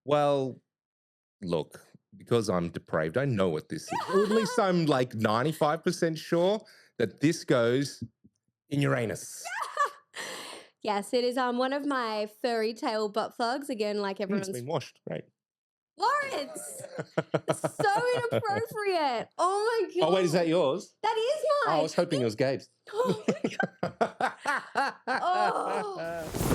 Well, look, because I'm depraved, I know what this is. Or at least I'm like 95% sure that this goes in your anus. Yes, it is one of my furry tail butt plugs. Again, like It's everyone's been washed. Great. Lawrence. So inappropriate. Oh my Oh, wait, is god. that yours? That is Oh, I mine. was hoping it was Gabe's. Oh my god. Oh.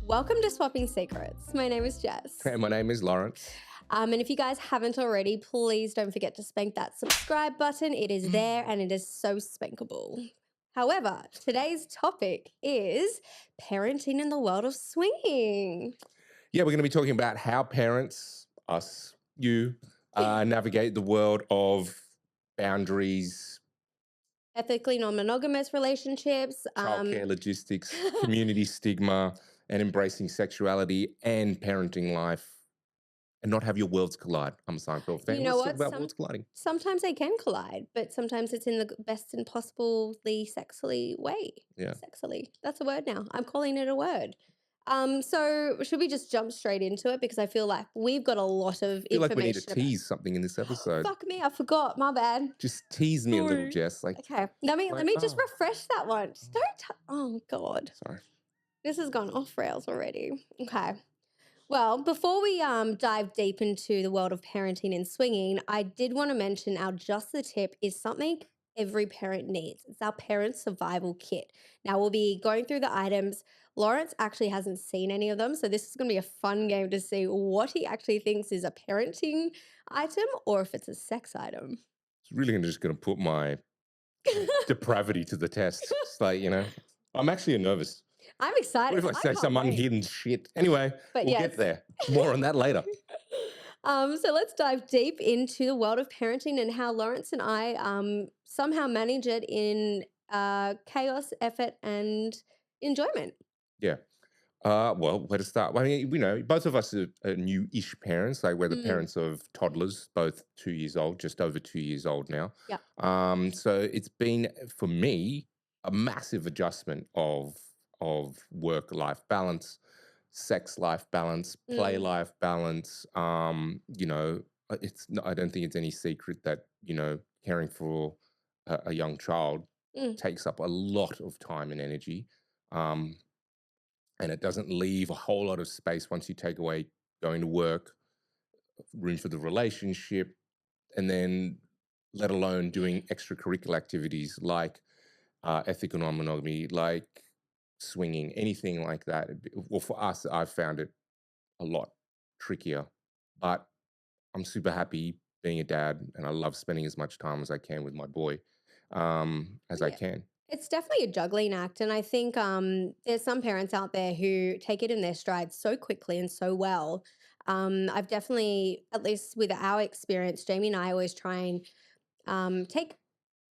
Welcome to Swapping Secrets. My name is Jess. Hey, my name is Lawrence. And if you guys haven't already, please don't forget to spank that subscribe button. It is there and it is so spankable. However, today's topic is parenting in the world of swinging. Yeah, we're going to be talking about how parents, us, you, navigate the world of boundaries, Ethically non-monogamous relationships. childcare logistics, community stigma, and embracing sexuality and parenting life, and not have your worlds collide. I'm a Seinfeld fan. You know Let's talk what? about worlds colliding. Sometimes they can collide, but sometimes it's in the best and possibly sexily way. Yeah. Sexily. That's a word now. I'm calling it a word. So should we just jump straight into it? Because I feel like we've got a lot of I feel like we need to information. tease something in this episode. Fuck me, I forgot. My bad. Just tease me a little, Sorry. Jess. Like, Okay, let me just oh. refresh that one. Just don't. Oh God, Sorry. this has gone off rails already. Okay. Well, before we dive deep into the world of parenting and swinging, I did want to mention our Just the Tip is something every parent needs. It's our parent survival kit. Now, we'll be going through the items. Lawrence actually hasn't seen any of them, so this is going to be a fun game to see what he actually thinks is a parenting item or if it's a sex item. It's really just going to put my depravity to the test. It's like, I'm actually nervous. I'm excited. What if I say some unhidden shit? Anyway, But we'll yes. get there. More on that later. So let's dive deep into the world of parenting and how Lawrence and I somehow manage it in chaos, effort, and enjoyment. Yeah. Well, where to start? Well, I mean, both of us are new-ish parents. Like we're the parents of toddlers, both 2 years old, just over 2 years old now. Yeah. So it's been for me a massive adjustment of work-life balance, sex-life balance, play-life balance. I don't think it's any secret that caring for a young child takes up a lot of time and energy. And it doesn't leave a whole lot of space once you take away going to work, room for the relationship, and then let alone doing extracurricular activities like ethical non-monogamy, like swinging, anything like that. Well, for us, I've found it a lot trickier, but I'm super happy being a dad, and I love spending as much time as I can with my boy as I can. It's definitely a juggling act. And I think there's some parents out there who take it in their stride so quickly and so well. I've definitely, at least with our experience, Jamie and I always try and take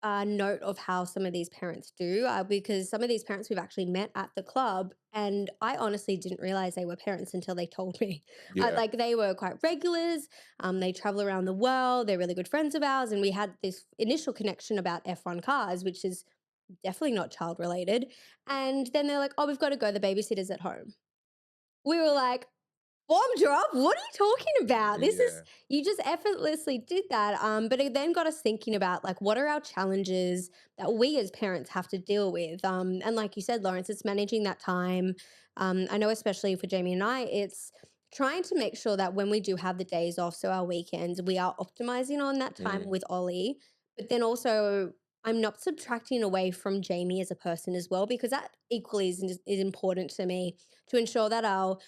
note of how some of these parents do because some of these parents we've actually met at the club and I honestly didn't realize they were parents until they told me. Yeah. Like they were quite regulars. They travel around the world. They're really good friends of ours. And we had this initial connection about F1 cars, which is definitely not child related. And then they're like, oh, we've got to go. The babysitter's at home. We were like, bomb drop. What are you talking about? This is, you just effortlessly did that. But it then got us thinking about like, what are our challenges that we as parents have to deal with? And like you said, Lawrence, it's managing that time. I know especially for Jamie and I, it's trying to make sure that when we do have the days off, so our weekends, we are optimizing on that time with Ollie. But then also I'm not subtracting away from Jamie as a person as well, because that equally is important to me to ensure that our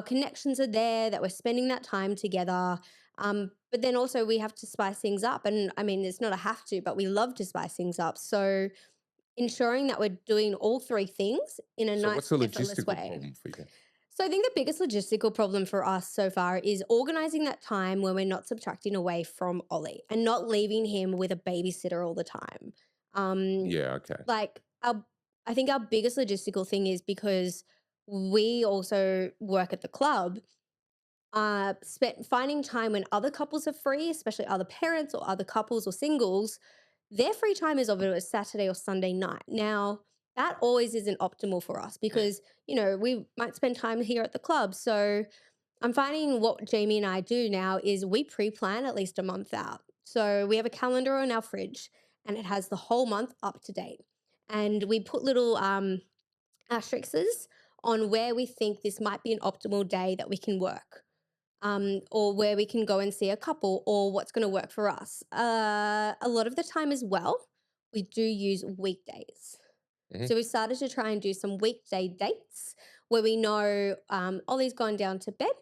connections are there, that we're spending that time together. But then also we have to spice things up. And I mean, it's not a have to, but we love to spice things up. So ensuring that we're doing all three things in a nice, what's the effortless logistical way. problem for you? So I think the biggest logistical problem for us so far is organizing that time where we're not subtracting away from Ollie and not leaving him with a babysitter all the time. Yeah, okay. Like I think our biggest logistical thing is because we also work at the club, finding time when other couples are free, especially other parents or other couples or singles, their free time is over a Saturday or Sunday night. Now, that always isn't optimal for us because, we might spend time here at the club. So I'm finding what Jamie and I do now is we pre-plan at least a month out. So we have a calendar on our fridge and it has the whole month up to date. And we put little asterisks on where we think this might be an optimal day that we can work. Or where we can go and see a couple, or what's going to work for us. A lot of the time, as well, we do use weekdays. Hmm. So we started to try and do some weekday dates where we know Ollie's gone down to bed,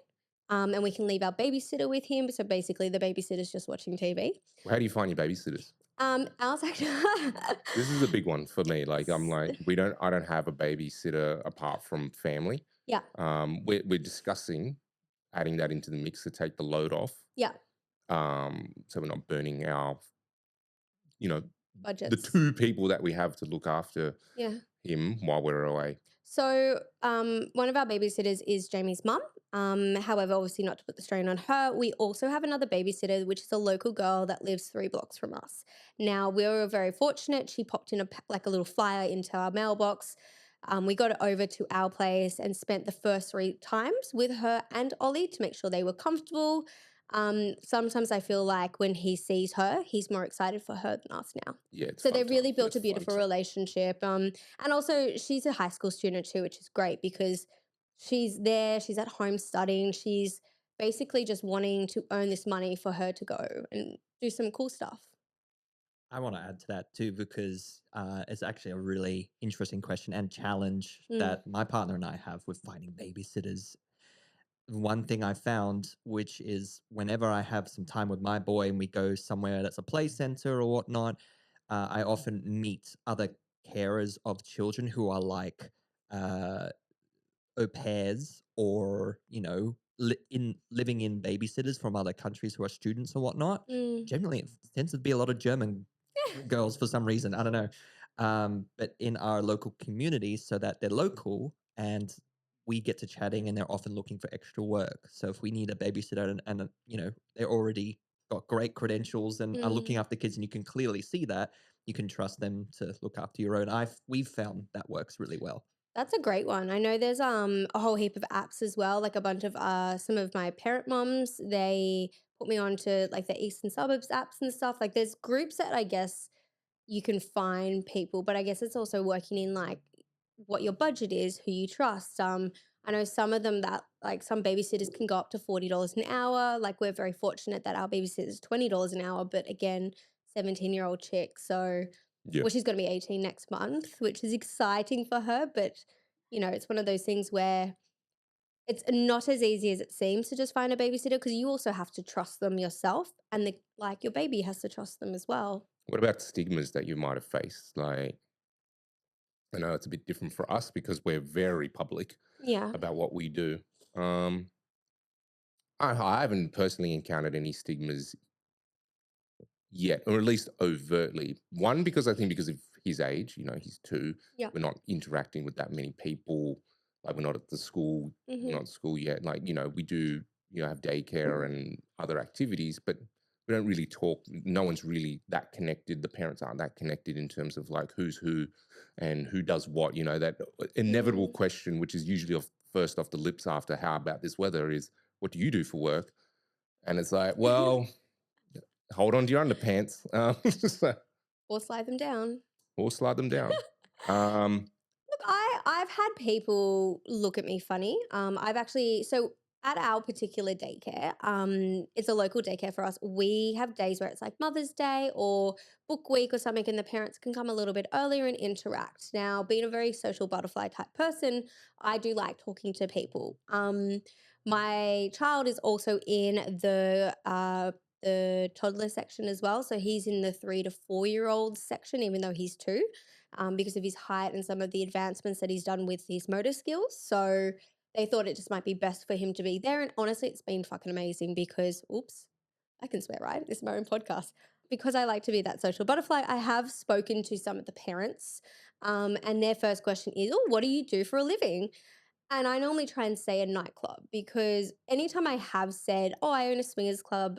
and we can leave our babysitter with him. So basically, the babysitter's just watching TV. How do you find your babysitters? Ours actually. This is a big one for me. Like I'm like, I don't have a babysitter apart from family. Yeah, We're discussing adding that into the mix to take the load off. yeah, So we're not burning our, you know, the budgets. two people that we have to look after Yeah. him while we're away. So, one of our babysitters is Jamie's mum. However, obviously not to put the strain on her. We also have another babysitter, which is a local girl that lives 3 blocks from us. Now, we were very fortunate. She popped in like a little flyer into our mailbox. We got it over to our place and spent the first 3 times with her and Ollie to make sure they were comfortable. Sometimes I feel like when he sees her, he's more excited for her than us now. Yeah, it's So fun they've really times. built It's a fun beautiful time. relationship. And also, she's a high school student too, which is great because she's there, she's at home studying, she's basically just wanting to earn this money for her to go and do some cool stuff. I want to add to that too because it's actually a really interesting question and challenge Mm, that my partner and I have with finding babysitters. One thing I found, which is whenever I have some time with my boy and we go somewhere that's a play center or whatnot, I often meet other carers of children who are like uh, au pairs or living in babysitters from other countries who are students or whatnot. mm, Generally, it tends to be a lot of German girls for some reason. I don't know. But in our local communities, so that they're local and we get to chatting, and they're often looking for extra work. So if we need a babysitter and they're already got great credentials and are looking mm. after kids, and you can clearly see that, you can trust them to look after your own. We've found that works really well. That's a great one. I know there's a whole heap of apps as well, like a bunch of some of my parent moms, they put me on to like the Eastern Suburbs apps and stuff. Like there's groups that I guess you can find people, but I guess it's also working in like what your budget is, who you trust. I know some of them that like some babysitters can go up to $40 an hour. Like we're very fortunate that our babysitter is $20 an hour, but again, 17-year-old chick. So Yeah. well, she's going to be 18 next month, which is exciting for her. But, it's one of those things where it's not as easy as it seems to just find a babysitter because you also have to trust them yourself. And like your baby has to trust them as well. What about stigmas that you might have faced? Like, I know it's a bit different for us because we're very public Yeah. about what we do. Um, I haven't personally encountered any stigmas yet, or at least overtly. One, because I think because of his age, he's 2, Yeah. we're not interacting with that many people. Like we're not at the school, we're Hmm. not at school yet. Like, we do, have daycare and other activities, but we don't really talk. No one's really that connected. The parents aren't that connected in terms of like who's who and who does what, that inevitable Mm. question, which is usually first off the lips after how about this weather is, what do you do for work? And it's like, well, hold on to your underpants, so- Or slide them down. or slide them down. Um, Look, I've had people look at me funny. I've actually so at our particular daycare, it's a local daycare for us. We have days where it's like Mother's Day or book week or something, and the parents can come a little bit earlier and interact. Now, being a very social butterfly type person, I do like talking to people. My child is also in the toddler section as well, so he's in the 3 to 4 year old section, even though he's 2 because of his height and some of the advancements that he's done with his motor skills. So they thought it just might be best for him to be there. And honestly, it's been fucking amazing because, oops, I can swear, right? This is my own podcast. Because I like to be that social butterfly, I have spoken to some of the parents, and their first question is, "Oh, what do you do for a living?" And I normally try and say a nightclub because anytime I have said, "Oh, I own a swingers club,"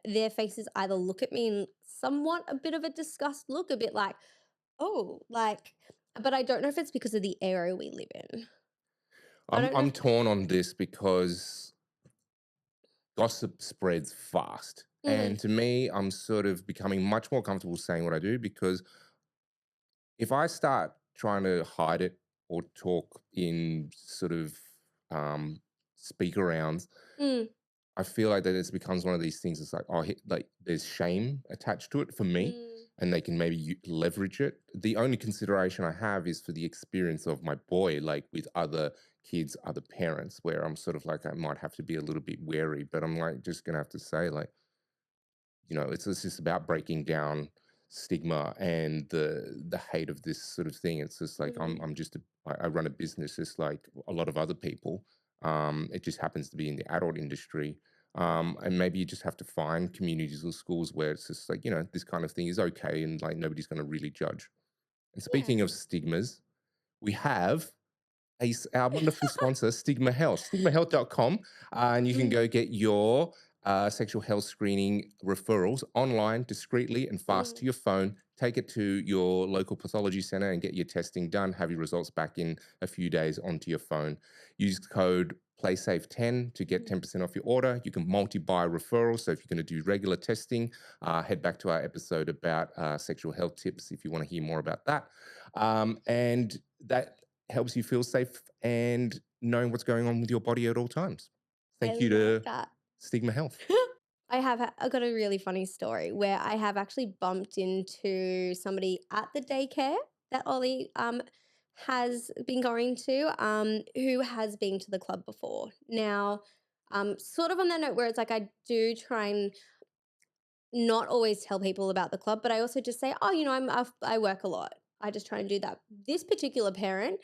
their faces either look at me in somewhat a bit of a disgust look, a bit like, "Oh," like, but I don't know if it's because of the area we live in. I I'm don't know I'm if torn on this because gossip spreads fast. mm, And to me, I'm sort of becoming much more comfortable saying what I do because if I start trying to hide it or talk in sort of um, speak arounds, mm, I feel like that it becomes one of these things. It's like, oh, like there's shame attached to it for me, mm, and they can maybe leverage it. The only consideration I have is for the experience of my boy, like with other kids, other parents, where I'm sort of like, I might have to be a little bit wary, but I'm like, just gonna have to say, like, it's just about breaking down stigma and the hate of this sort of thing. It's just like mm. I run a business just like a lot of other people. It just happens to be in the adult industry. And maybe you just have to find communities or schools where it's just like, this kind of thing is okay and like nobody's going to really judge. And speaking Yeah. of stigmas, we have our wonderful sponsor, Stigma Health, stigmahealth.com. And you can Mm, go get your sexual health screening referrals online, discreetly and fast mm, to your phone. Take it to your local pathology center and get your testing done. Have your results back in a few days onto your phone. Use code PlaySafe10 to get mm. 10% off your order. You can multi-buy referrals. So if you're going to do regular testing, head back to our episode about sexual health tips if you want to hear more about that. And that helps you feel safe and knowing what's going on with your body at all times. I Thank you love to that. Stigma Health. I got a really funny story where I have actually bumped into somebody at the daycare that Ollie has been going to, who has been to the club before. Now, sort of on that note where it's like I do try and not always tell people about the club, but I also just say, "Oh, I work a lot." I just try and do that. This particular parent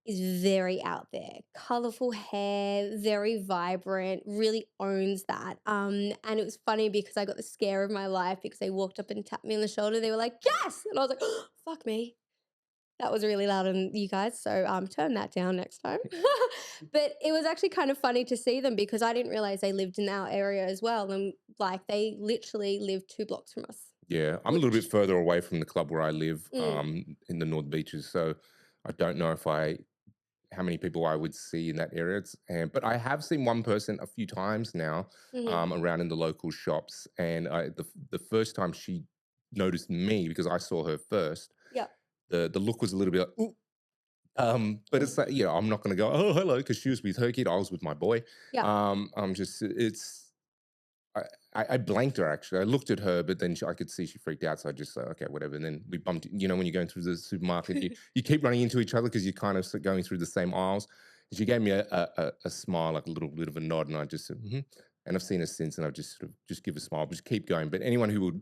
is very out there. Colorful hair, very vibrant, really owns that. And it was funny because I got the scare of my life because they walked up and tapped me on the shoulder. They were like, "Yes!" And I was like, oh, "Fuck me." That was really loud on you guys. So turn that down next time. But it was actually kind of funny to see them because I didn't realize they lived in our area as well. And like they literally lived 2 blocks from us. Yeah, I'm a little bit Which further away from the club where I live mm, in the North Beaches. So I don't know how many people I would see in that area. But I have seen one person a few times now mhm. around in the local shops. And the first time she noticed me because I saw her first, Yep. the look was a little bit like, ooh. But it's like, I'm not going to go, oh, hello, because she was with her kid. I was with my boy. Yep. I'm just, it's, I, I blanked her actually. I looked at her, but then I could see she freaked out. So I just said, okay, whatever. And then we bumped, when you're going through the supermarket, you keep running into each other because you're kind of going through the same aisles. And she gave me a smile, like a little bit of a nod. And I just said, And I've seen her since and I've just sort of just give a smile, but just keep going. But anyone who would,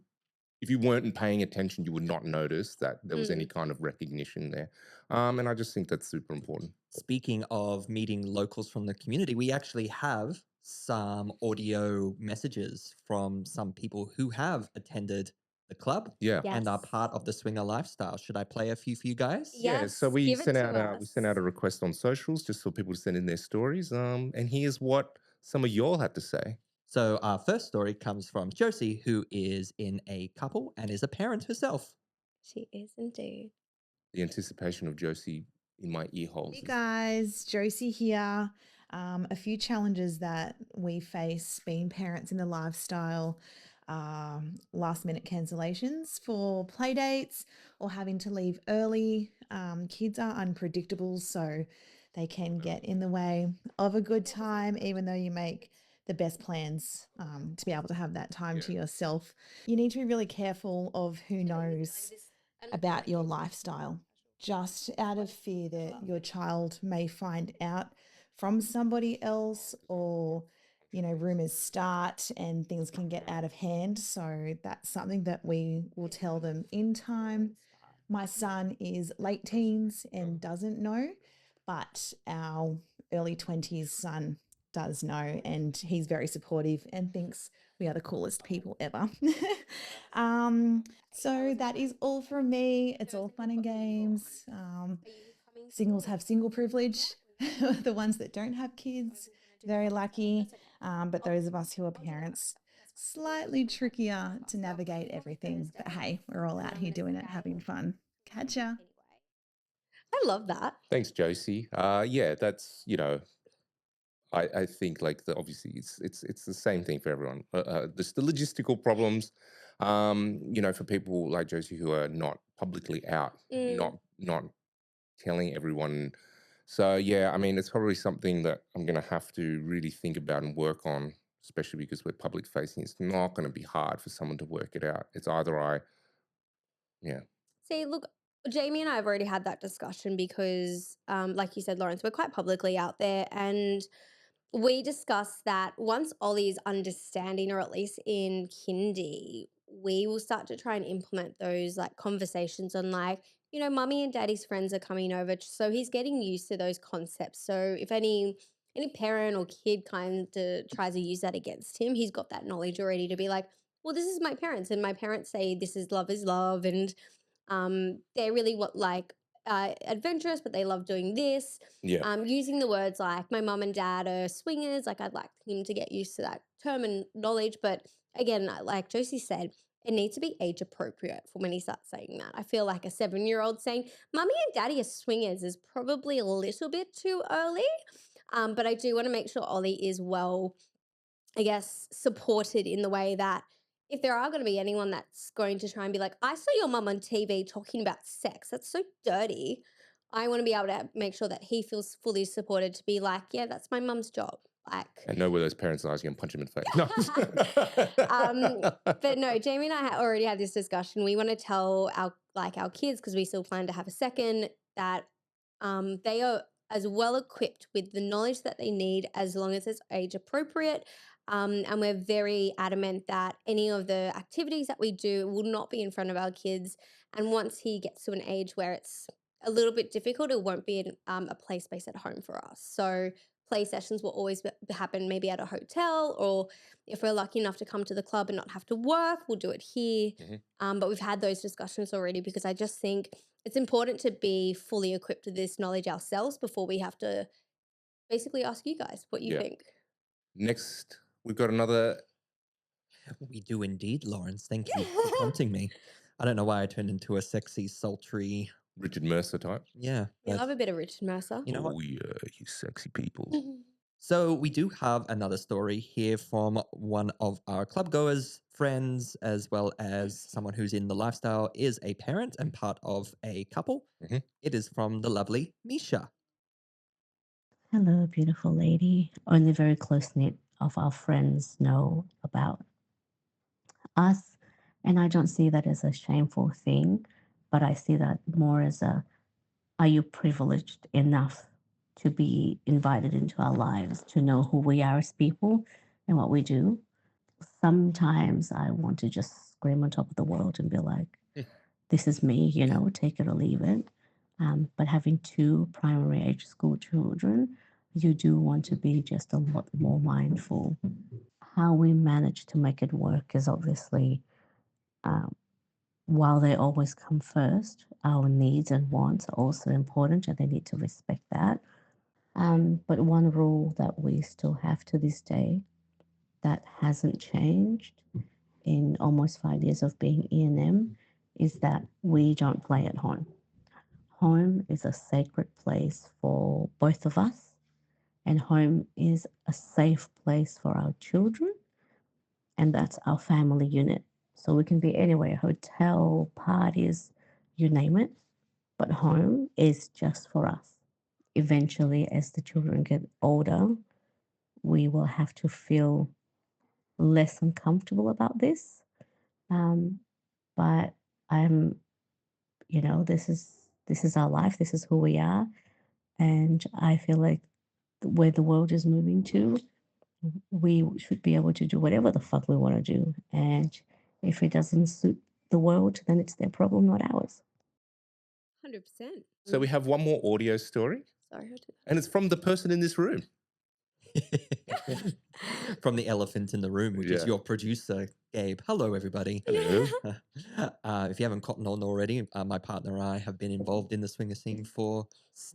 if you weren't paying attention, you would not notice that there was any Mm. kind of recognition there. And I just think that's super important. Speaking of meeting locals from the community, we actually have some audio messages from some people who have attended the club Yeah. and are Yes. part of the swinger lifestyle. Should I play a few for you guys? Yeah, so Yes, give it to we sent out us. a request on socials just for people to send in their stories. And here's what some of y'all had to say. So, our first story comes from Josie, who is in a couple and is a parent herself. She is indeed. The anticipation of Josie in my ear holes. Hey guys, Josie here. A few challenges that we face being parents in the lifestyle, last minute cancellations for play dates or having to leave early. Kids are unpredictable, so they can get in the way of a good time, even though you make the best plans to be able to have that time to yourself. You need to be really careful of who knows about your lifestyle, just out of fear that your child may find out from somebody else, or rumors start and things can get out of hand. So that's something that we will tell them in time. My son is late teens and doesn't know, but our early 20s son does know, and he's very supportive and thinks we are the coolest people ever. So that is all from me. It's all fun and games. Singles have single privilege. the ones that don't have kids, very lucky. But those of us who are parents, slightly trickier to navigate everything. But hey, we're all out here doing it, having fun. Catch ya. I love that. Thanks, Josie. Yeah, that's, I think like obviously it's the same thing for everyone. There's the logistical problems, for people like Josie who are not publicly out, not telling everyone. So yeah, I mean, it's probably something that I'm going to have to really think about and work on, especially because we're public facing. It's not going to be hard for someone to work it out. It's either yeah. See, look, Jamie and I have already had that discussion because, like you said, Lawrence, we're quite publicly out there, and we discussed that once Ollie is understanding, or at least in kindy, we will start to try and implement those like conversations on like, mummy and daddy's friends are coming over. So he's getting used to those concepts. So if any parent or kid kind of tries to use that against him, he's got that knowledge already to be like, well, this is my parents, and my parents say this is love, and they're really what like adventurous, but they love doing this. Yeah. Using the words like my mum and dad are swingers, like I'd like him to get used to that term and knowledge. But again, like Josie said, it needs to be age appropriate for when he starts saying that. I feel like a 7-year-old saying mummy and daddy are swingers is probably a little bit too early. But I do want to make sure Ollie is well, I guess, supported in the way that if there are going to be anyone that's going to try and be like, I saw your mum on TV talking about sex, that's so dirty. I want to be able to make sure that he feels fully supported to be like, yeah, that's my mum's job. Like, And know where those parents are, so you can punch them in the face. No. but no, Jamie and I already had this discussion. We want to tell our kids, because we still plan to have a second, that they are as well equipped with the knowledge that they need as long as it's age appropriate. And we're very adamant that any of the activities that we do will not be in front of our kids. And once he gets to an age where it's a little bit difficult, it won't be a play space at home for us. So play sessions will always happen maybe at a hotel, or if we're lucky enough to come to the club and not have to work, we'll do it here. But we've had those discussions already, because I just think it's important to be fully equipped with this knowledge ourselves before we have to basically ask you guys what you Yeah. think. Next, we've got another. We do indeed, Lawrence. Thank you for prompting me. I don't know why I turned into a sexy, sultry. Richard Mercer type. Yeah. You love a bit of Richard Mercer. You know what? Oh yeah, you sexy people. So we do have another story here from one of our club goers, friends, as well as someone who's in the lifestyle, is a parent and part of a couple. It is from the lovely Misha. Hello, beautiful lady. Only very close knit of our friends know about us, and I don't see that as a shameful thing, but I see that more as are you privileged enough to be invited into our lives, to know who we are as people and what we do? Sometimes I want to just scream on top of the world and be like, this is me, take it or leave it. But having 2 primary age school children, you do want to be just a lot more mindful. How we manage to make it work is obviously, while they always come first, our needs and wants are also important, and they need to respect that. But one rule that we still have to this day that hasn't changed in almost 5 years of being E&M is that we don't play at home. Home is a sacred place for both of us, and home is a safe place for our children, and that's our family unit. So we can be anywhere, hotel, parties, you name it, but home is just for us. Eventually, as the children get older, we will have to feel less uncomfortable about this. But I'm, this is our life. This is who we are, and I feel like where the world is moving to, we should be able to do whatever the fuck we want to do. And if it doesn't suit the world, then it's their problem, not ours. 100%. So we have one more audio story, Sorry, I did. and it's from the person in this room. From the elephant in the room, which is Yeah. your producer, Gabe. Hello, everybody. Hello. If you haven't cottoned on already, my partner and I have been involved in the swinger scene for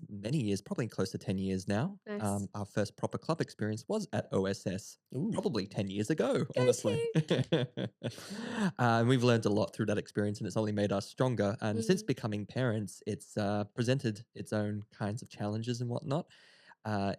many years, probably close to 10 years now. Nice. Our first proper club experience was at OSS, Ooh. probably 10 years ago, Go honestly. And we've learned a lot through that experience, and it's only made us stronger. And since becoming parents, it's presented its own kinds of challenges and whatnot.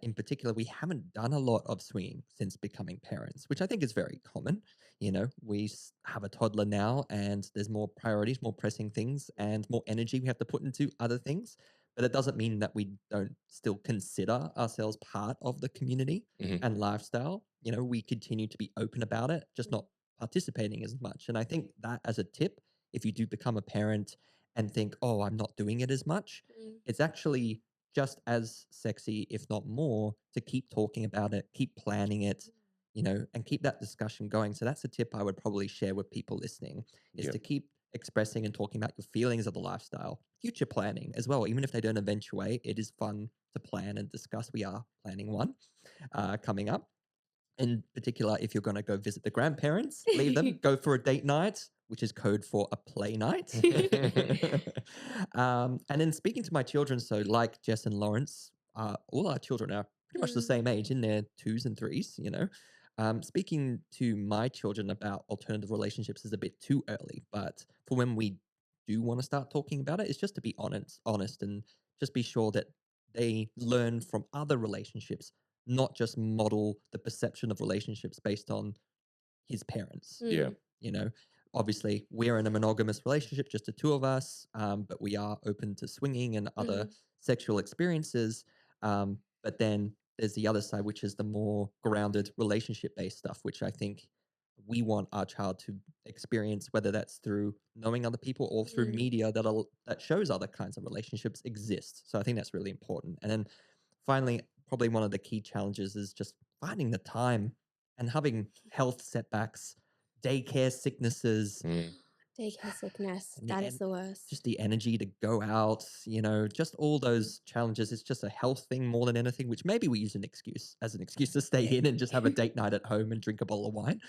In particular, we haven't done a lot of swinging since becoming parents, which I think is very common. You know, we have a toddler now, and there's more priorities, more pressing things, and more energy we have to put into other things. But it doesn't mean that we don't still consider ourselves part of the community Mhm. and lifestyle. You know, we continue to be open about it, just not participating as much. And I think that as a tip, if you do become a parent and think, oh, I'm not doing it as much, it's actually just as sexy, if not more, to keep talking about it, keep planning it, you know, and keep that discussion going. So that's a tip I would probably share with people listening, is Yep. to keep expressing and talking about your feelings of the lifestyle, future planning as well. Even if they don't eventuate, it is fun to plan and discuss. We are planning one coming up. In particular, if you're going to go visit the grandparents, leave them, go for a date night, which is code for a play night. And then speaking to my children, so like Jess and Lawrence, all our children are pretty much the same age, in their 2s and 3s, you know. Speaking to my children about alternative relationships is a bit too early, but for when we do want to start talking about it, it's just to be honest and just be sure that they learn from other relationships, not just model the perception of relationships based on his parents. Yeah. You know, obviously we're in a monogamous relationship, just the two of us, but we are open to swinging and other sexual experiences. But then there's the other side, which is the more grounded relationship based stuff, which I think we want our child to experience, whether that's through knowing other people or through media that shows other kinds of relationships exist. So I think that's really important. And then finally, probably one of the key challenges is just finding the time and having health setbacks, daycare sicknesses, Mm. Daycare sickness. and the That is the worst. just the energy to go out, you know, just all those challenges. It's just a health thing more than anything, which maybe we use as an excuse to stay in and just have a date night at home and drink a bowl of wine.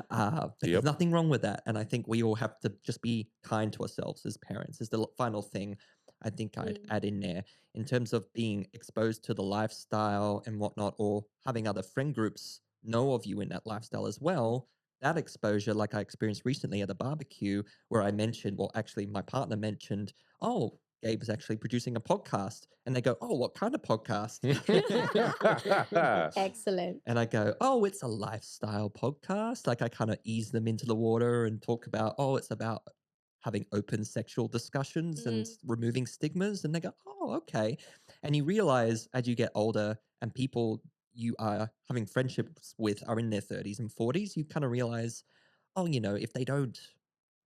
But Yep. there's nothing wrong with that. And I think we all have to just be kind to ourselves as parents, is the final thing I think I'd add in there, in terms of being exposed to the lifestyle and whatnot, or having other friend groups know of you in that lifestyle as well. That exposure, like I experienced recently at a barbecue, where I mentioned, well, actually, my partner mentioned, oh, Gabe is actually producing a podcast. And they go, oh, what kind of podcast? Excellent. And I go, oh, it's a lifestyle podcast. Like, I kind of ease them into the water and talk about, oh, it's about having open sexual discussions and removing stigmas. And they go, oh, okay. And you realize as you get older and people you are having friendships with are in their 30s and 40s, you kind of realize, oh, you know, if they don't,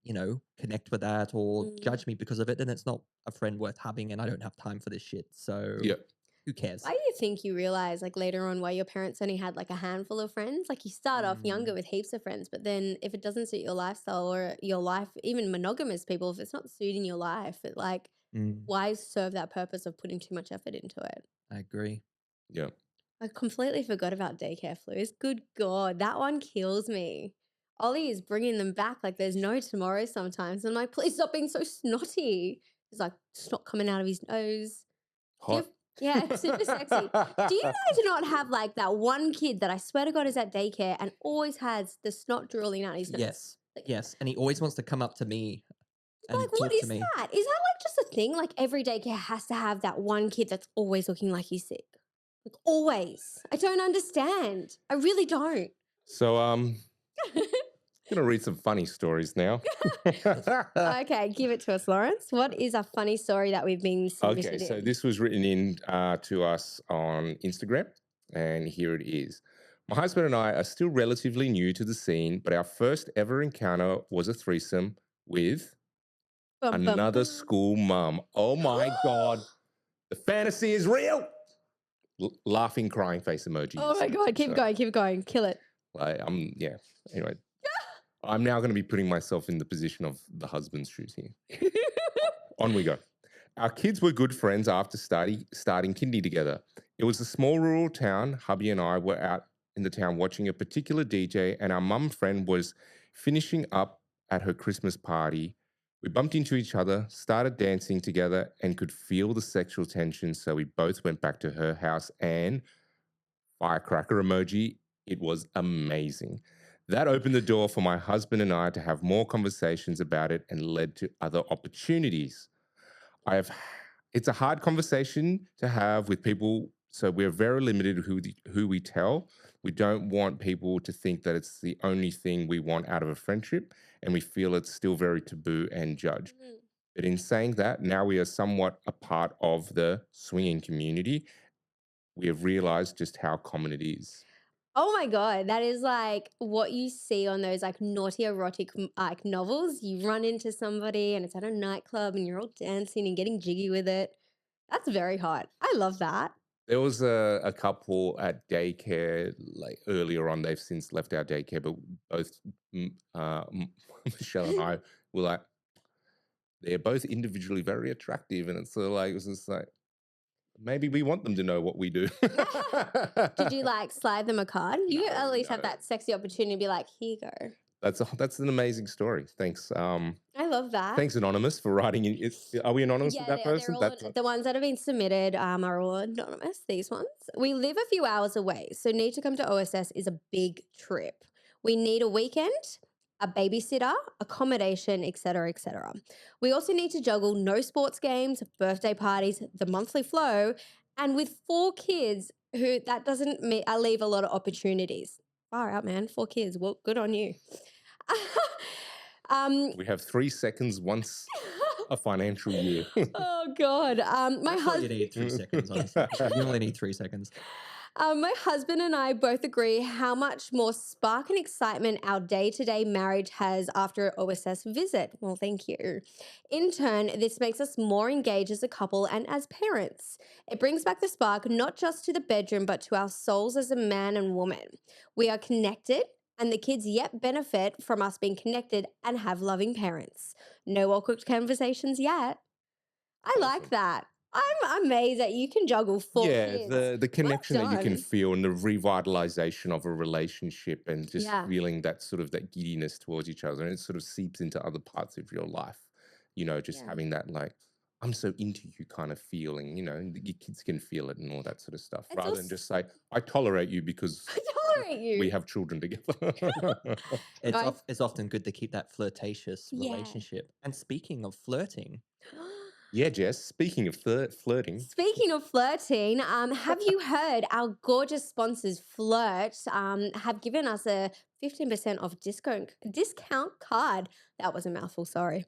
you know, connect with that or judge me because of it, then it's not a friend worth having, and I don't have time for this shit. So Yeah. who cares? Why do you think you realize, like, later on, why your parents only had like a handful of friends? Like, you start off younger with heaps of friends, but then if it doesn't suit your lifestyle or your life, even monogamous people, if it's not suiting your life, it like, why serve that purpose of putting too much effort into it? I agree. Yeah. I completely forgot about daycare flus. Good God, that one kills me. Ollie is bringing them back like there's no tomorrow sometimes. I'm like, please stop being so snotty. He's like, snot coming out of his nose. Hot. Yeah, it's super sexy. Do you guys not have like that one kid that I swear to God is at daycare and always has the snot drooling out his nose? Yes. Like, Yes. And he always wants to come up to me and like, talk what to is me. that? Is that like just a thing? Like every daycare has to have that one kid that's always looking like he's sick. Like always. I don't understand. I really don't. So gonna read some funny stories now. Okay, give it to us, Lawrence. What is a funny story that we've been submitted Okay, so in? this was written in to us on Instagram, and here it is. My husband and I are still relatively new to the scene, but our first ever encounter was a threesome with Bum, bum, another bum. school mum. Oh my God, the fantasy is real. Laughing, crying face emojis. Oh my God, keep going, kill it. Like, anyway, I'm now going to be putting myself in the position of the husband's shoes here. On we go. Our kids were good friends after starting kindy together. It was a small rural town. Hubby and I were out in the town watching a particular DJ, and our mum friend was finishing up at her Christmas party. We bumped into each other, started dancing together, and could feel the sexual tension. So we both went back to her house and firecracker emoji. It was amazing. That opened the door for my husband and I to have more conversations about it and led to other opportunities. It's a hard conversation to have with people, so we're very limited who we tell. We don't want people to think that it's the only thing we want out of a friendship, and we feel it's still very taboo and judged. Mm. But in saying that, now we are somewhat a part of the swinging community. We have realized just how common it is. Oh my God, that is like what you see on those like naughty erotic like novels. You run into somebody and it's at a nightclub and you're all dancing and getting jiggy with it. That's very hot. I love that. There was a couple at daycare like earlier on. They've since left our daycare, but both Michelle and I were like, they're both individually very attractive, and it's sort of like it was just like maybe we want them to know what we do. Did you like slide them a card? You at least have No. that sexy opportunity to be like, here you go. That's an amazing story. Thanks. I love that. Thanks, Anonymous, for writing in. Are we anonymous with that they're person? all, the ones that have been submitted are all anonymous, these ones. We live a few hours away, so need to come to OSS is a big trip. We need a weekend, a babysitter, accommodation, etc., etc. We also need to juggle no sports games, birthday parties, the monthly flow, and with 4 kids, that doesn't leave a lot of opportunities. Far out, man. 4 kids. Well, good on you. We have 3 seconds once a financial year. Oh God. My That's all you husband. need 3 seconds, honestly. You only need 3 seconds. My husband and I both agree how much more spark and excitement our day-to-day marriage has after an OSS visit. Well, thank you. In turn, this makes us more engaged as a couple and as parents. It brings back the spark not just to the bedroom, but to our souls as a man and woman. We are connected, and the kids yet benefit from us being connected and have loving parents. No awkward conversations yet. I like Awesome. that. I'm amazed that you can juggle 4 Yeah, kids. the connection that you can done. feel and the revitalization of a relationship and just Yeah. feeling that sort of that giddiness towards each other, and it sort of seeps into other parts of your life. Just Yeah. having that like I'm so into you kind of feeling. Your kids can feel it and all that sort of stuff, It's rather also- than just say I tolerate you because I tolerate you. we have children together. It's often good to keep that flirtatious Yeah. relationship. And speaking of flirting, Yeah, Jess. Speaking of flirting, Speaking of flirting, have you heard our gorgeous sponsors Flirt have given us a 15% off discount card. That was a mouthful, sorry.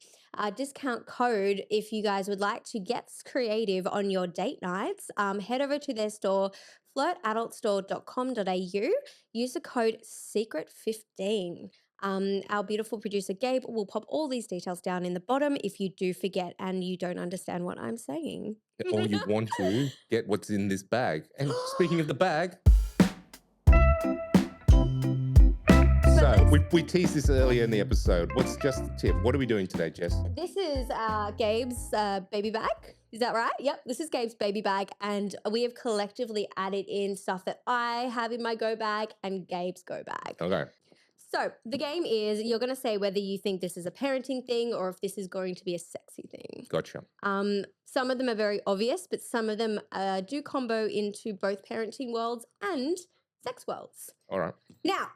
Discount code if you guys would like to get creative on your date nights. Head over to their store, flirtadultstore.com.au. Use the code SECRET15. Our beautiful producer Gabe will pop all these details down in the bottom if you do forget and you don't understand what I'm saying. or you want to get what's in this bag. And speaking of the bag, so we teased this earlier in the episode. What's just the tip? What are we doing today, Jess? This is Gabe's baby bag. Is that right? Yep, this is Gabe's baby bag, and we have collectively added in stuff that I have in my go bag and Gabe's go bag. Okay. So the game is you're going to say whether you think this is a parenting thing or if this is going to be a sexy thing. Gotcha. Some of them are very obvious, but some of them do combo into both parenting worlds and sex worlds. All right. Now,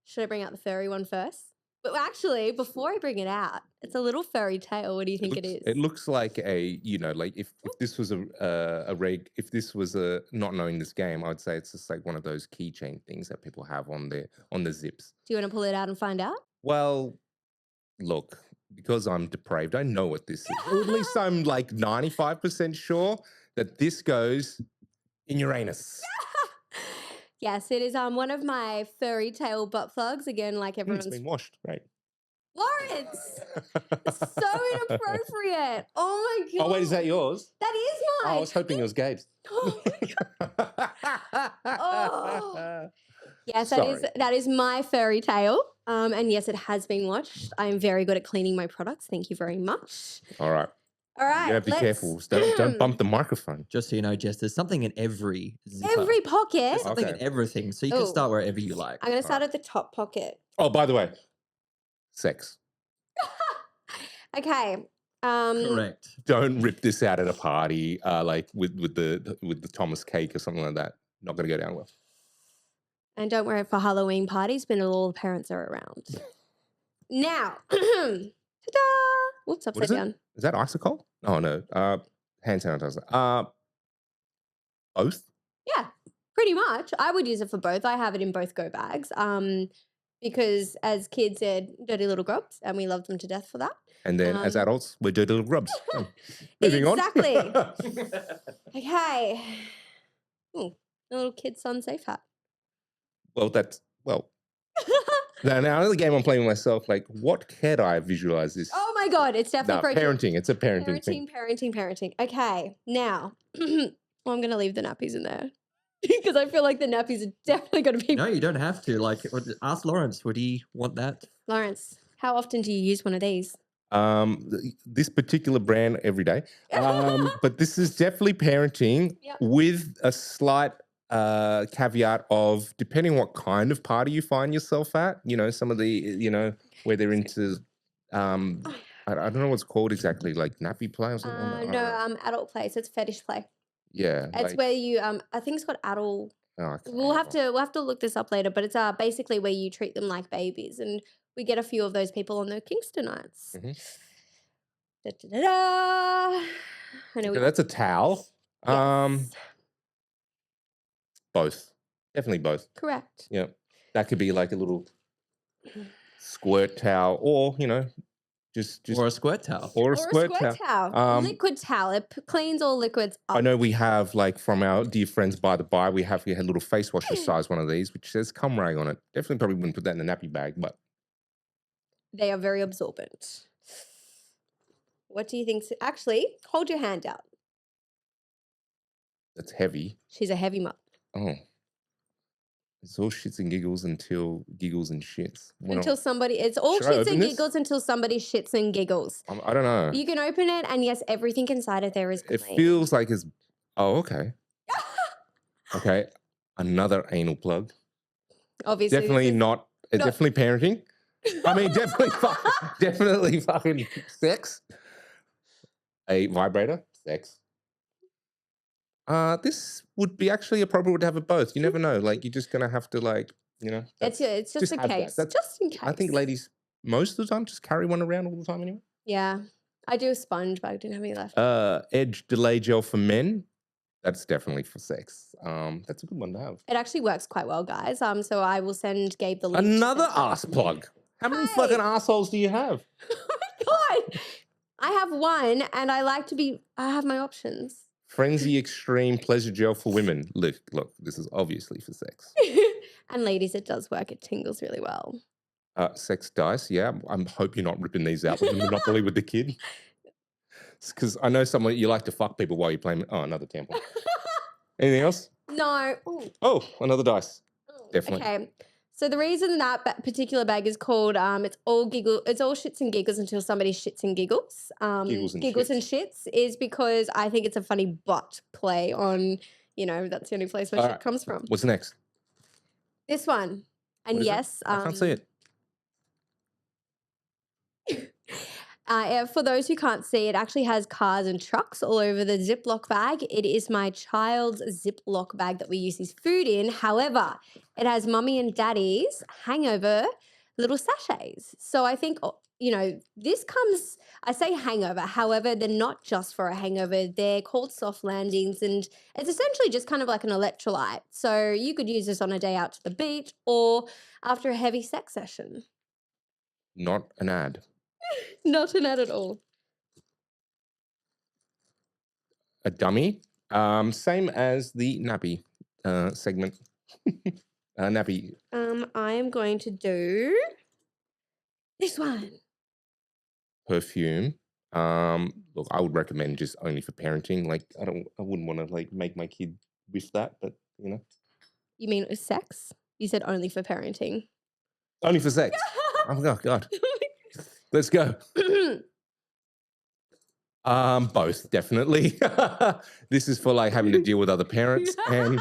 should I bring out the furry one first? But actually, before I bring it out, it's a little furry tail. What do you think it is? It looks like like if this was if this was a not knowing this game, I'd say it's just like one of those keychain things that people have on the zips. Do you want to pull it out and find out? Well, look, because I'm depraved, I know what this is. Or at least I'm like 95% sure that this goes in your anus. Yes, it is one of my furry tail butt plugs. Again, like It's everyone's. been washed. Great. Lawrence! It's so inappropriate. Oh my God. Oh, wait, is that yours? That is Oh, mine. I was hoping it was Gabe's. Oh my God. Oh. Yes, Sorry. that is my furry tail. And yes, it has been washed. I am very good at cleaning my products. Thank you very much. All right. All right. Yeah, be careful. Don't bump the microphone. Just so you know, Jess, there's something in every zipper. Every pocket. There's something in Okay. everything, so you can Ooh. start wherever you like. I'm going to start at the top pocket. Oh, by the way, sex. Okay. Correct. Don't rip this out at a party, like with the Thomas cake or something like that. Not going to go down well. And don't wear it for Halloween parties when all the parents are around. Now, ta-da! Whoops, What upside is it? down. Is that icicle? Oh no. Hand sanitizer. Both. Yeah, pretty much. I would use it for both. I have it in both go bags. Because as kids, they're dirty little grubs, and we love them to death for that. And then as adults, we're dirty little grubs. Moving Exactly. on. Okay. Ooh, a little kid sun safe hat. Now another game I'm playing with myself. Like, what can I visualize this? Oh my god, it's definitely No, parenting. It's a parenting thing. Parenting. Okay, now I'm gonna leave the nappies in there because I feel like the nappies are definitely gonna be. No, you don't have to. Like, ask Lawrence. Would he want that? Lawrence, how often do you use one of these? This particular brand every day. But this is definitely parenting Yep. with a slight caveat of depending what kind of party you find yourself at. You know, some of the where they're into I don't know what's called exactly, like nappy play or something. I don't know. Adult play. So it's fetish play. Yeah, It's like, where you I think it's got adult. oh, I can't We'll have remember. to look this up later, but it's basically where you treat them like babies, and we get a few of those people on the Kingston nights. Mhm. Da, da, da, da. I know Okay, that's a towel. Yes. Both, definitely both. Correct. Yeah, that could be like a little squirt towel, or just Or a squirt towel. or a Or squirt a squirt towel. Liquid towel. It cleans all liquids up. I know we have, like, from our dear friends by the by, we had a little face washer size one of these, which says cum rag on it. Definitely probably wouldn't put that in a nappy bag, but They are very absorbent. What do you think? Actually, hold your hand out. that's heavy. She's a heavy mug. Oh. It's all shits and giggles until giggles and shits. It's all Should I shits open and this? giggles until somebody shits and giggles. I don't know. You can open it, and yes, everything inside of there is It clean. feels like it's... Oh, okay. Okay. Another anal plug. Obviously, this Definitely is- not... Definitely parenting. I mean, definitely fucking sex. A vibrator, sex. This would be actually appropriate to have it both. You never know. Like, you're just gonna have to, like, It's just just a have that. case. That's- Just in case. I think ladies most of the time just carry one around all the time anyway. Yeah. I do a sponge, but I didn't have any left. Edge delay gel for men. That's definitely for sex. That's a good one to have. It actually works quite well, guys. So I will send Gabe the link. Another ass plug. How many Hey. fucking assholes do you have? Oh my god! I have one, and I have my options. Frenzy Extreme Pleasure Gel for women. Look, this is obviously for sex. And ladies, it does work. It tingles really well. Sex dice, yeah. I hope you're not ripping these out with the Monopoly with the kid. Because I know you like to fuck people while you're playing. Oh, another tampon. Anything else? No. Ooh. Oh, another dice. Oh, Definitely. Okay. So the reason that particular bag is called it's all shits and giggles until somebody shits and giggles. Giggles and shits is because I think it's a funny butt play on, that's the only place where All shit right. comes from. What's next? This one. And What is it? yes, I can't see it. For those who can't see, it actually has cars and trucks all over the Ziploc bag. It is my child's Ziploc bag that we use his food in. However, it has mummy and daddy's hangover little sachets. So I think, this comes, I say hangover. However, they're not just for a hangover. They're called soft landings, and it's essentially just kind of like an electrolyte. So you could use this on a day out to the beach or after a heavy sex session. Not an ad. Not an ad at all. A dummy. Same as the nappy segment. Nappy. I am going to do this one. Perfume. Look, I would recommend just only for parenting. Like, I wouldn't want to, like, make my kid whiff that, but You mean it was sex? You said only for parenting. only for sex. Oh God. Let's go. Both, definitely. This is for like having to deal with other parents and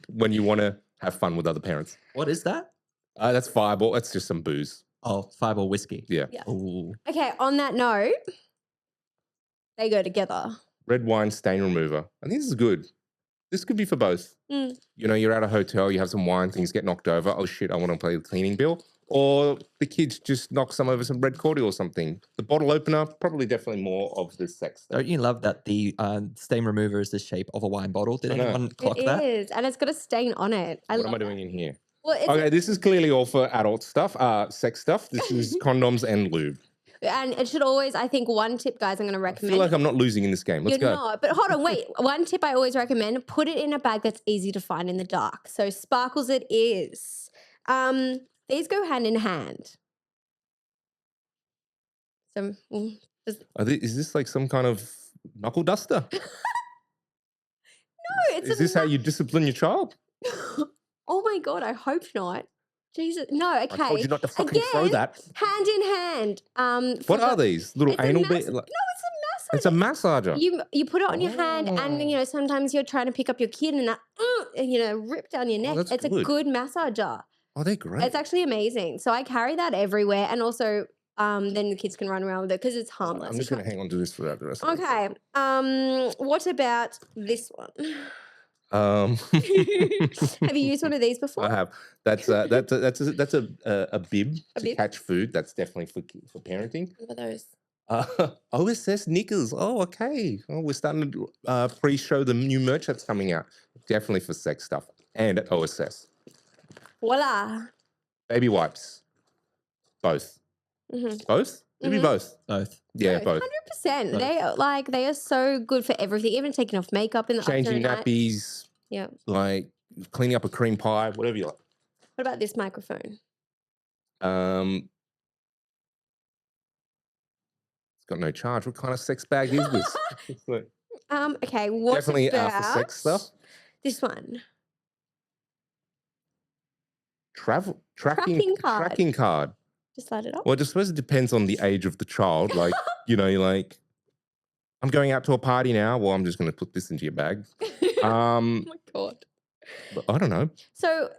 when you want to have fun with other parents. What is that? That's Fireball. That's just some booze. Oh, Fireball whiskey. Yeah. Yeah. Ooh. Okay, on that note, they go together. Red wine stain remover. I think this is good. This could be for both. Mm. You know, you're at a hotel, you have some wine, things get knocked over. Oh shit, I want to pay the cleaning bill. Or the kids just knock some over some red cordial or something. The bottle opener, probably definitely more of the sex stuff. Don't you love that the stain remover is the shape of a wine bottle? Did I know. anyone clock It that? is, and it's got a stain on it. What love am I that. doing in here? Well, it's Okay, this is clearly all for adult stuff, sex stuff. This is condoms and lube. and it should always, I think, one tip, guys, I'm going to I recommend. feel like I'm not losing in this game. Let's You're go. not, but hold on, wait. One tip I always recommend: put it in a bag that's easy to find in the dark. So sparkles it is. These go hand in hand. So Is this like some kind of knuckle duster? no, it's Is this how ma- you discipline your child? Oh my god, I hope not. Jesus, no. Okay, I told you not to fucking throw Again, that. hand in hand. What are these? Little It's a anal mass- bit? No, It's a massager. You put it on your hand, and sometimes you're trying to pick up your kid, and that rip down your neck. that's It's good. a good massager. Oh, they're great. It's actually amazing. So I carry that everywhere, and also then the kids can run around with it because it's harmless. I'm just You going to hang on to this for the rest of the Okay. What about this one? Um, Have you used one of these before? I have. That's a bib A to bib? catch food. That's definitely for parenting. What are those? OSS knickers. Oh, okay. Oh, we're starting to pre-show the new merch that's coming out. Definitely for sex stuff and at OSS. Voila. Baby wipes. Both. Mm-hmm. Both? Maybe Mhm. both. Both. Yeah, both. 100%. Both. They are so good for everything. Even taking off makeup in the Changing afternoon. nappies. Yeah. Like cleaning up a cream pie, whatever you like. What about this microphone? It's got no charge. What kind of sex bag is this? It's like, Okay. What definitely about for sex stuff. this one? Tracking card. Just slide it up. Well, I suppose it depends on the age of the child. Like, you're like, I'm going out to a party now. Well, I'm just going to put this into your bag. Oh my god. But I don't know. So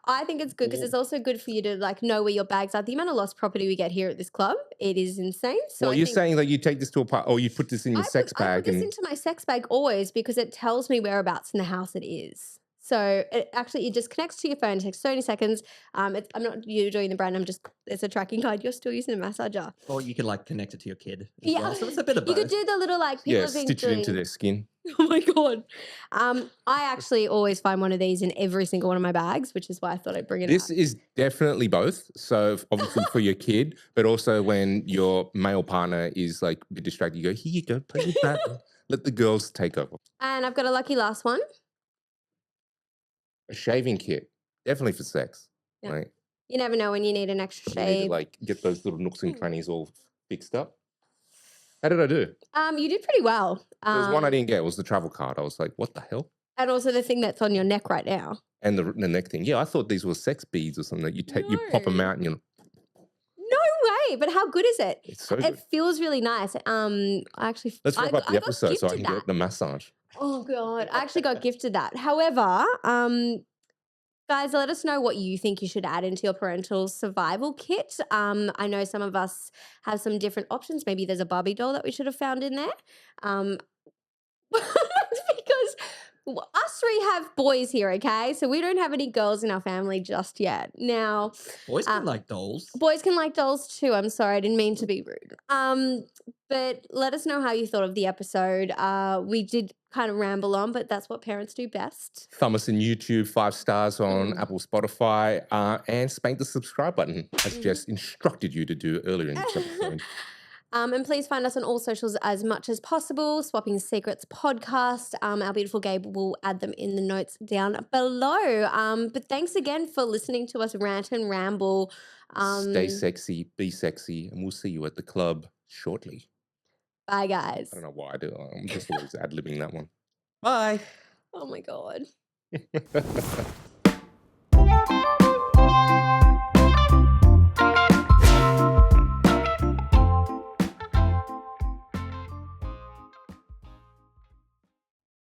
I think it's good because it's also good for you to like know where your bags are. The amount of lost property we get here at this club, it is insane. So Well, I you're think saying that you take this to a party, or you put this in your sex I bag, put this and into my sex bag always because it tells me whereabouts in the house it is. So it just connects to your phone. It takes 30 seconds. I'm not you doing the brand. It's a tracking card. You're still using a massager. Or you can like connect it to your kid as Yeah. well. So it's a bit of You both. could do the little like people yeah, have been stitch it into doing- their skin. Oh my god. I actually always find one of these in every single one of my bags, which is why I thought I'd bring it This up. is definitely both. So obviously for your kid, but also when your male partner is like a bit distracted, you go, here you go, play with that. Let the girls take over. And I've got a lucky last one. A shaving kit, definitely for sex. Yeah. Right? You never know when you need an extra You need to shave. like get those little nooks and crannies all fixed up. How did I do? You did pretty well. There was one I didn't get. It was the travel card. I was like, what the hell? And also the thing that's on your neck right now. And the neck thing. Yeah, I thought these were sex beads or something. You take, you pop them No. out, and you're. No way! But how good is it? It's so It good. feels really nice. I actually Let's wrap up the got episode so I can gifted get the massage. Oh god, I actually got gifted that. However, guys, let us know what you think you should add into your parental survival kit. I know some of us have some different options. Maybe there's a Barbie doll that we should have found in there. Because us three have boys here, okay? So we don't have any girls in our family just yet. Now, Boys can like dolls. boys can like dolls too. I'm sorry, I didn't mean to be rude. But let us know how you thought of the episode. We did kind of ramble on, but that's what parents do best. Thumb us in YouTube, 5 stars on Apple, Spotify, and spank the subscribe button, as Jess instructed you to do earlier in this episode. And please find us on all socials as much as possible. Swapping Secrets Podcast. Our beautiful Gabe will add them in the notes down below. But thanks again for listening to us rant and ramble. Stay sexy, be sexy, and we'll see you at the club shortly. Bye, guys. I don't know why I do. I'm just always ad-libbing that one. Bye. Oh my God.